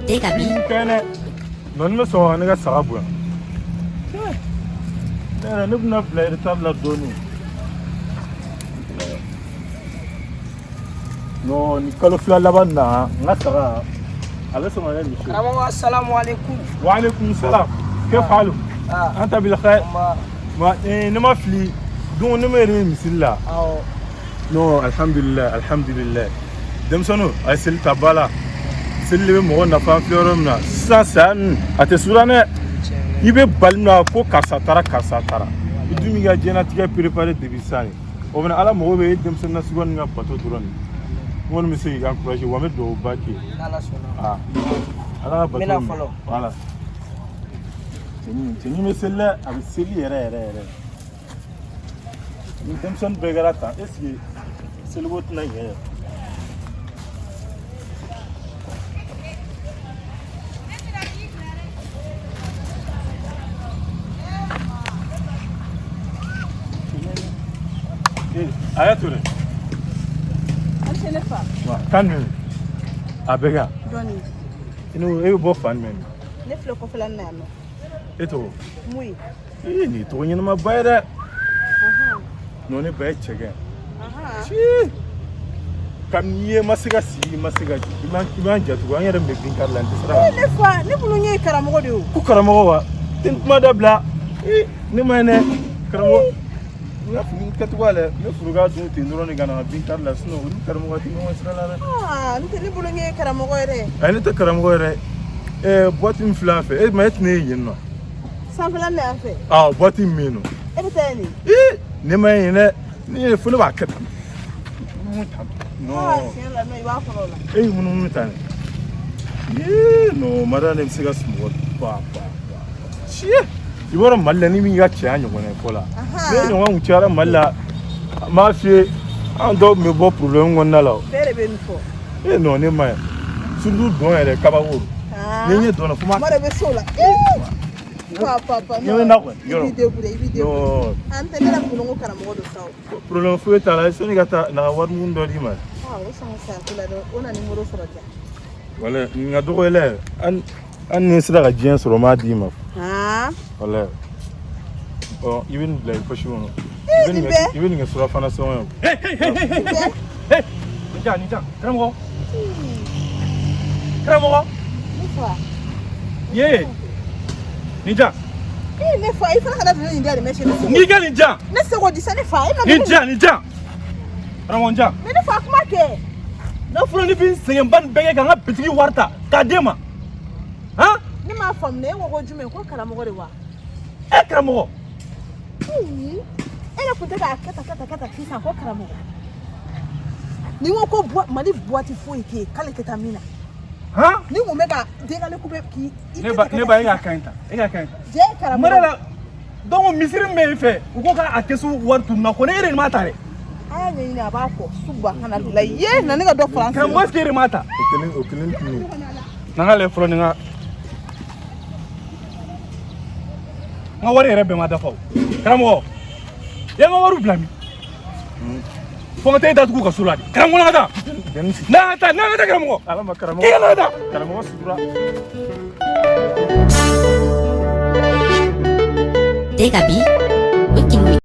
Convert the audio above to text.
Degabi. Non me so ne ga sabu. Ne bna player tabla doni. No ni kalo fla labanna ngasara. Ala so ma ni. Assalamu alaikum. Wa alaikum salam. كيف حالك؟ أنت بالخير؟ ما نما فلي دون نمرين مسلا. نو الحمد لله الحمد لله. دم سنو أسيل تبالا. سيل بمو نفهم فلورمنا. سان أتسورانة يبي بالنا كو كاساتارا. بدو ميجا جينا تيجا بريباري دبيساني. ومن على مو بيد دم سنة سوون نيجا باتو دراني. مون مسي يان كراجي وامد دو باكي. على منا فلو. على. تني مثلا أبسلي يرى من تمسون بغيراتا إسكي سلوت نيجي ayatule Antenefa kanu abega doni inu bo fan men ne flo ko flan na no eto muy ni to nyina ma bayda no ne bay chege chi kam niye masiga iman jatu wa yara me bin karlan tisra ne fa ne bulu nye karamo de ku karamo wa tin kuma da bla ni mane karamo na fu katu wala ne furuga dun tin ro ni gana bin karlan sno ni karamo wa tin mo sra la ne bulu nye karamo re ay ne ta karamo re boîte flafe mais ne yin no sans flan na fait boîte mino tani ne mai ne ni fu ba kat no c'est la no iba ko la munu tani no mara ne siga smo pa chi ibora malla ni mi ga ci anyo ne kola ne no wa muchara malla ma fi an do me bo problème ngonna la bere be ni fo no ne mai sundu don ere kaba woro ne don fuma mara be sola papa no na ko yo video ante ne la bulungu karamo do saw problème fu eta la soni gata na war mun do di ma o sama sa kula do ona ni moro soro ja wala nga do ele an ni sira ga jien soro ma di ma wala even like for sure no even nga sura fana so hey nija kramo nifa ye nija ne fa ifa kada do ndia de meshe nija ne se go disa ne fa nija kramo nja ne fa kuma ke na fulo ni bin sen ban bege ga bitigi warta ka dema ha ni ma fam ne wo jume ko karamo de wa kramo ene kunta ka kata kisa ko karamo ni wo ko mali boati fo ike kale ketamina ha ni wo mega de gale ku be ki ne ba ya kanta je karamo mara don misiri me fe ko ka akesu wartu na ko ne irin mata re aya ne ina ba ko subhanallah ye na ne ga do france kan mo skere mata okilin tini na ngale fro ni nga wari rebe ma dafa karamo ya nga waru blami fonte da tuku ka suladi karamo na da na ta karamo alama karamo na da karamo sudura Degabi.